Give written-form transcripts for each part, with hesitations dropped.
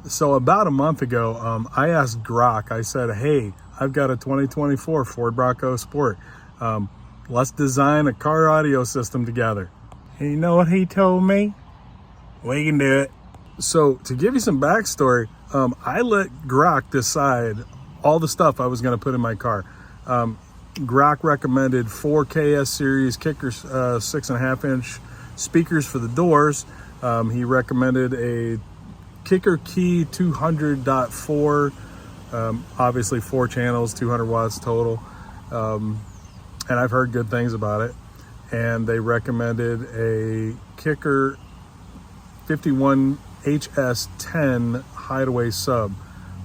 So about a month ago, I asked Grok, I said, hey, I've got a 2024 Ford Bronco Sport. Let's design a car audio system together. And you know what he told me? We can do it. So to give you some backstory, I let Grok decide all the stuff I was going to put in my car. Grok recommended 4 KS series kickers, 6.5 inch speakers for the doors. He recommended a Kicker Key 200.4, obviously 4 channels, 200 watts total. And I've heard good things about it. And they recommended a Kicker 51HS10 Hideaway sub.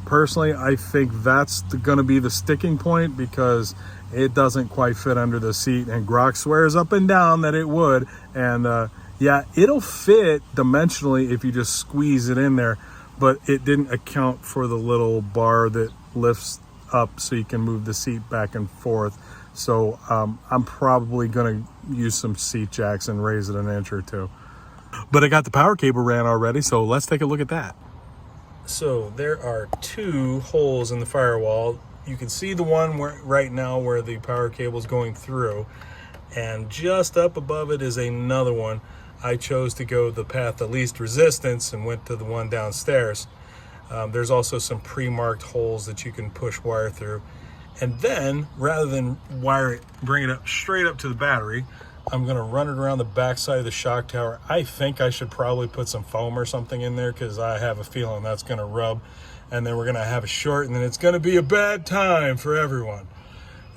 Personally, I think that's going to be the sticking point because it doesn't quite fit under the seat, and Grok swears up and down that it would. And yeah, it'll fit dimensionally if you just squeeze it in there, but it didn't account for the little bar that lifts up so you can move the seat back and forth. So I'm probably going to use some seat jacks and raise it an inch or two. But I got the power cable ran already, so let's take a look at that. So there are 2 holes in the firewall. You can see the one right now where the power cable is going through, and just up above it is another one. I chose to go the path of least resistance and went to the one downstairs. There's also some pre-marked holes that you can push wire through. And then, rather than wire it, bring it up straight up to the battery, I'm gonna run it around the back side of the shock tower. I think I should probably put some foam or something in there because I have a feeling that's gonna rub, and then we're gonna have a short, and then it's gonna be a bad time for everyone.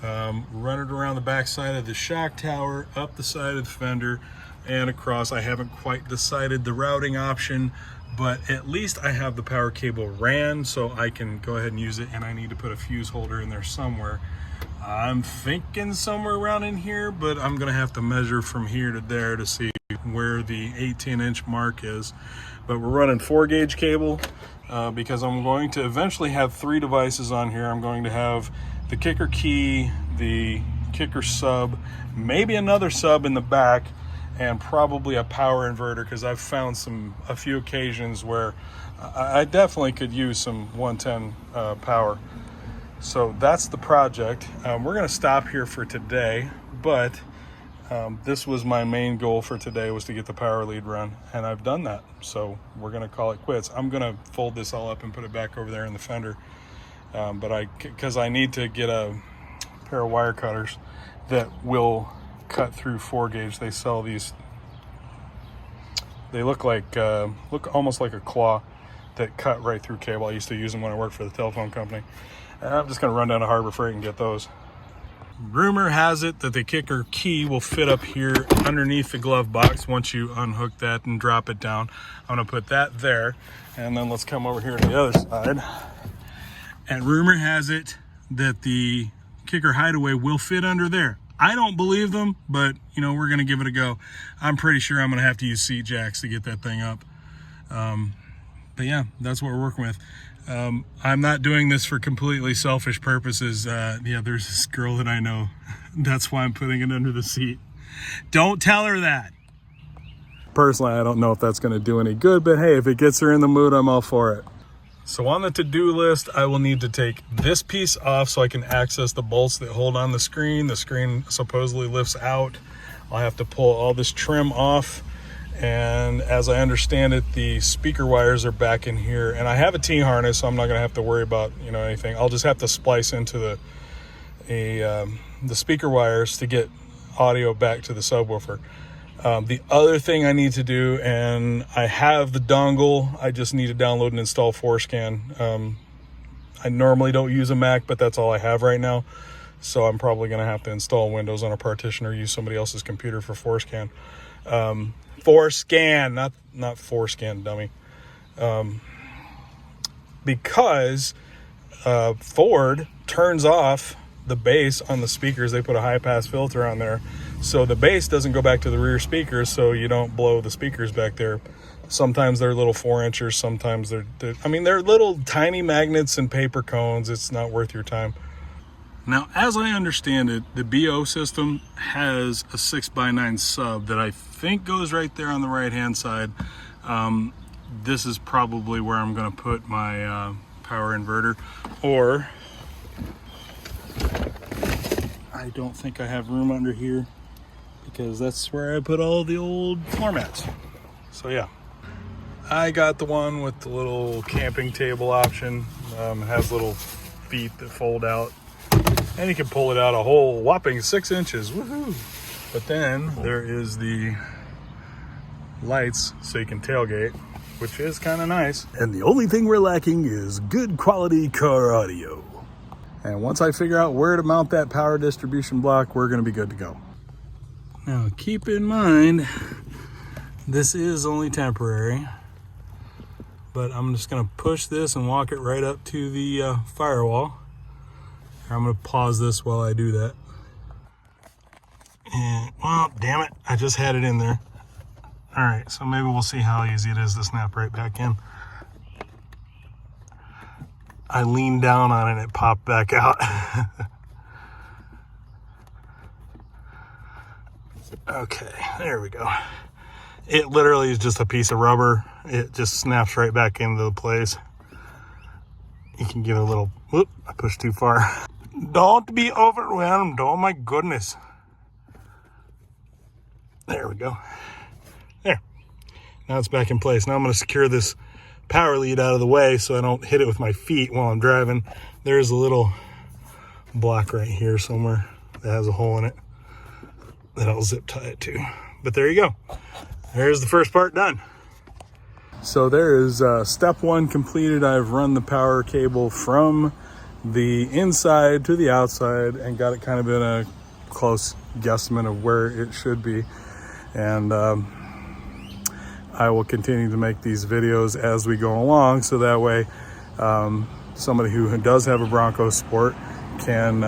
Run it around the back side of the shock tower, up the side of the fender, and across. I haven't quite decided the routing option, but at least I have the power cable ran, so I can go ahead and use it, and I need to put a fuse holder in there somewhere. I'm thinking somewhere around in here, but I'm gonna have to measure from here to there to see where the 18-inch mark is. But we're running 4-gauge cable because I'm going to eventually have 3 devices on here. I'm going to have the Kicker Key, the Kicker sub, maybe another sub in the back, and probably a power inverter, because I've found a few occasions where I definitely could use some 110 power. So that's the project. We're going to stop here for today, but this was my main goal for today, was to get the power lead run, and I've done that. So we're going to call it quits. I'm going to fold this all up and put it back over there in the fender, because I need to get a pair of wire cutters that will cut through 4-gauge. They sell these. They look almost like a claw that cut right through cable. I used to use them when I worked for the telephone company. And I'm just going to run down to Harbor Freight and get those. Rumor has it that the Kicker Key will fit up here underneath the glove box once you unhook that and drop it down. I'm going to put that there, and then let's come over here to the other side. And rumor has it that the Kicker Hideaway will fit under there. I don't believe them, but you know, we're going to give it a go. I'm pretty sure I'm going to have to use seat jacks to get that thing up. But yeah, that's what we're working with. I'm not doing this for completely selfish purposes. Yeah, there's this girl that I know. That's why I'm putting it under the seat. Don't tell her that. Personally, I don't know if that's going to do any good, but hey, if it gets her in the mood, I'm all for it. So on the to-do list, I will need to take this piece off so I can access the bolts that hold on the screen. The screen supposedly lifts out. I'll have to pull all this trim off. And as I understand it, the speaker wires are back in here, and I have a T-harness, so I'm not going to have to worry about anything. I'll just have to splice into the speaker wires to get audio back to the subwoofer. The other thing I need to do, and I have the dongle, I just need to download and install ForScan. I normally don't use a Mac, but that's all I have right now, so I'm probably going to have to install Windows on a partition or use somebody else's computer for ForScan. ForScan, not ForScan, dummy. Because Ford turns off the bass on the speakers. They put a high pass filter on there, so the bass doesn't go back to the rear speakers, so you don't blow the speakers back there. Sometimes they're little 4-inchers, sometimes they're little tiny magnets and paper cones. It's not worth your time. Now, as I understand it, the BO system has a 6x9 sub that I think goes right there on the right-hand side. this is probably where I'm gonna put my power inverter, or I don't think I have room under here because that's where I put all the old floor mats. So yeah, I got the one with the little camping table option. It has little feet that fold out, and you can pull it out a whole whopping 6 inches. Woohoo! But then there is the lights so you can tailgate, which is kind of nice. And the only thing we're lacking is good quality car audio. And once I figure out where to mount that power distribution block, we're gonna be good to go. Now keep in mind, this is only temporary, but I'm just gonna push this and walk it right up to the firewall. I'm gonna pause this while I do that. And, well, damn it, I just had it in there. All right, so maybe we'll see how easy it is to snap right back in. I leaned down on it and it popped back out. Okay, there we go. It literally is just a piece of rubber. It just snaps right back into the place. You can give it a little, whoop, I pushed too far. Don't be overwhelmed, oh my goodness. There we go. There, now it's back in place. Now I'm gonna secure this power lead out of the way so I don't hit it with my feet while I'm driving. There's a little block right here somewhere that has a hole in it that I'll zip tie it to. But there you go. There's the first part done. So there is step one completed. I've run the power cable from the inside to the outside and got it kind of in a close guesstimate of where it should be. And I will continue to make these videos as we go along, so that way somebody who does have a Bronco Sport can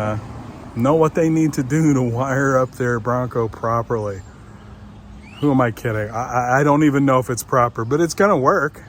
know what they need to do to wire up their Bronco properly. Who am I kidding? I don't even know if it's proper, but it's gonna work.